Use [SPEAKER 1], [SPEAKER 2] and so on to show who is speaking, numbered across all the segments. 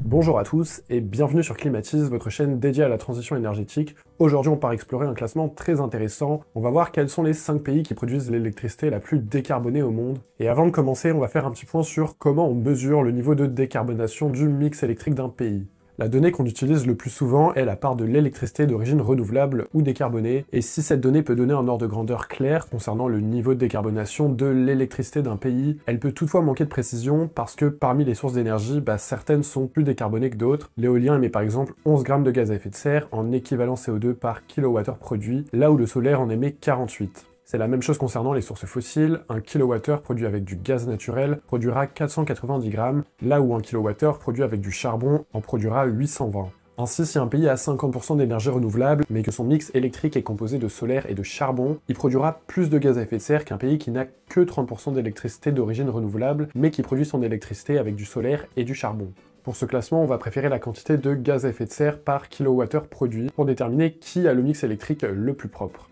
[SPEAKER 1] Bonjour à tous et bienvenue sur Climatise, votre chaîne dédiée à la transition énergétique. Aujourd'hui, on part explorer un classement très intéressant. On va voir quels sont les 5 pays qui produisent l'électricité la plus décarbonée au monde. Et avant de commencer, on va faire un petit point sur comment on mesure le niveau de décarbonation du mix électrique d'un pays. La donnée qu'on utilise le plus souvent est la part de l'électricité d'origine renouvelable ou décarbonée, et si cette donnée peut donner un ordre de grandeur clair concernant le niveau de décarbonation de l'électricité d'un pays, elle peut toutefois manquer de précision parce que parmi les sources d'énergie, certaines sont plus décarbonées que d'autres. L'éolien émet par exemple 11 grammes de gaz à effet de serre en équivalent CO2 par kilowattheure produit, là où le solaire en émet 48. C'est la même chose concernant les sources fossiles, un kilowattheure produit avec du gaz naturel produira 490 grammes, là où un kilowattheure produit avec du charbon en produira 820. Ainsi, si un pays a 50% d'énergie renouvelable, mais que son mix électrique est composé de solaire et de charbon, il produira plus de gaz à effet de serre qu'un pays qui n'a que 30% d'électricité d'origine renouvelable, mais qui produit son électricité avec du solaire et du charbon. Pour ce classement, on va préférer la quantité de gaz à effet de serre par kilowattheure produit pour déterminer qui a le mix électrique le plus propre.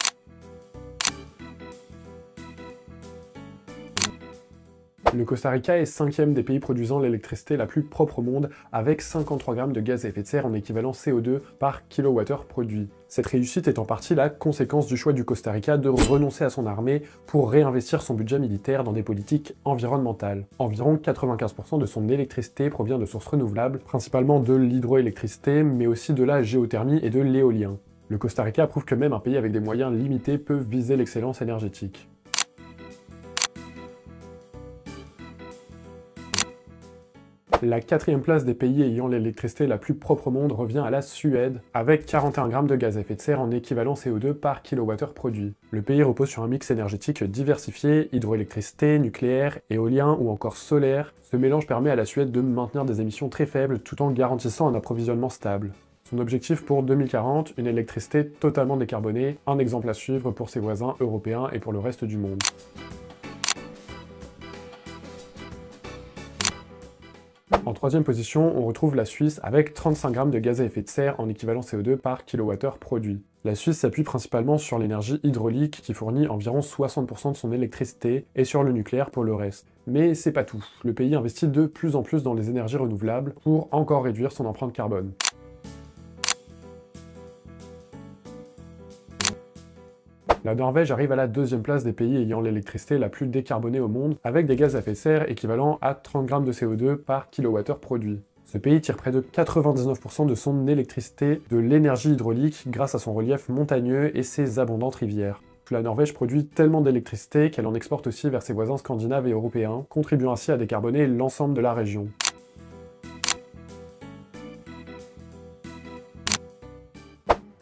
[SPEAKER 1] Le Costa Rica est 5e des pays produisant l'électricité la plus propre au monde, avec 53 grammes de gaz à effet de serre en équivalent CO2 par kilowattheure produit. Cette réussite est en partie la conséquence du choix du Costa Rica de renoncer à son armée pour réinvestir son budget militaire dans des politiques environnementales. Environ 95% de son électricité provient de sources renouvelables, principalement de l'hydroélectricité, mais aussi de la géothermie et de l'éolien. Le Costa Rica prouve que même un pays avec des moyens limités peut viser l'excellence énergétique. La 4e place des pays ayant l'électricité la plus propre au monde revient à la Suède, avec 41 grammes de gaz à effet de serre en équivalent CO2 par kilowattheure produit. Le pays repose sur un mix énergétique diversifié, hydroélectricité, nucléaire, éolien ou encore solaire. Ce mélange permet à la Suède de maintenir des émissions très faibles tout en garantissant un approvisionnement stable. Son objectif pour 2040, une électricité totalement décarbonée, un exemple à suivre pour ses voisins européens et pour le reste du monde. En 3e position, on retrouve la Suisse avec 35 grammes de gaz à effet de serre en équivalent CO2 par kilowattheure produit. La Suisse s'appuie principalement sur l'énergie hydraulique qui fournit environ 60% de son électricité et sur le nucléaire pour le reste. Mais c'est pas tout. Le pays investit de plus en plus dans les énergies renouvelables pour encore réduire son empreinte carbone. La Norvège arrive à la 2e place des pays ayant l'électricité la plus décarbonée au monde, avec des gaz à effet de serre équivalents à 30 grammes de CO2 par kilowattheure produit. Ce pays tire près de 99% de son électricité de l'énergie hydraulique grâce à son relief montagneux et ses abondantes rivières. La Norvège produit tellement d'électricité qu'elle en exporte aussi vers ses voisins scandinaves et européens, contribuant ainsi à décarboner l'ensemble de la région.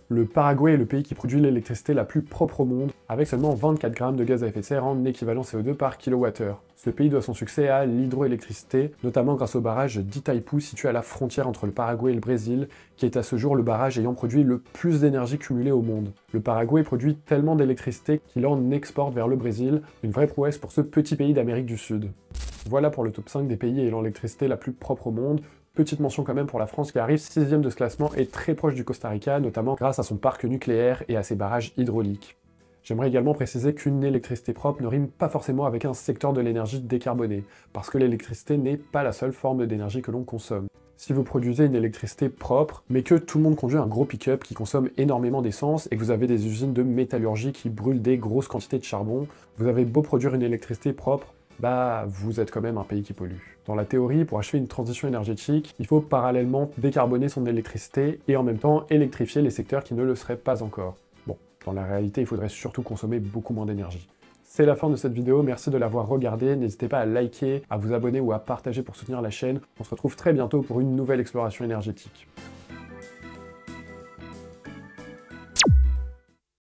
[SPEAKER 1] Le Paraguay est le pays qui produit l'électricité la plus propre au monde, avec seulement 24 grammes de gaz à effet de serre en équivalent CO2 par kilowattheure. Ce pays doit son succès à l'hydroélectricité, notamment grâce au barrage d'Itaipu situé à la frontière entre le Paraguay et le Brésil, qui est à ce jour le barrage ayant produit le plus d'énergie cumulée au monde. Le Paraguay produit tellement d'électricité qu'il en exporte vers le Brésil, une vraie prouesse pour ce petit pays d'Amérique du Sud. Voilà pour le top 5 des pays ayant l'électricité la plus propre au monde. Petite mention quand même pour la France qui arrive 6e de ce classement et très proche du Costa Rica, notamment grâce à son parc nucléaire et à ses barrages hydrauliques. J'aimerais également préciser qu'une électricité propre ne rime pas forcément avec un secteur de l'énergie décarboné, parce que l'électricité n'est pas la seule forme d'énergie que l'on consomme. Si vous produisez une électricité propre, mais que tout le monde conduit un gros pick-up qui consomme énormément d'essence et que vous avez des usines de métallurgie qui brûlent des grosses quantités de charbon, vous avez beau produire une électricité propre, vous êtes quand même un pays qui pollue. Dans la théorie, pour achever une transition énergétique, il faut parallèlement décarboner son électricité et en même temps électrifier les secteurs qui ne le seraient pas encore. Bon, dans la réalité, il faudrait surtout consommer beaucoup moins d'énergie. C'est la fin de cette vidéo, merci de l'avoir regardée, n'hésitez pas à liker, à vous abonner ou à partager pour soutenir la chaîne. On se retrouve très bientôt pour une nouvelle exploration énergétique.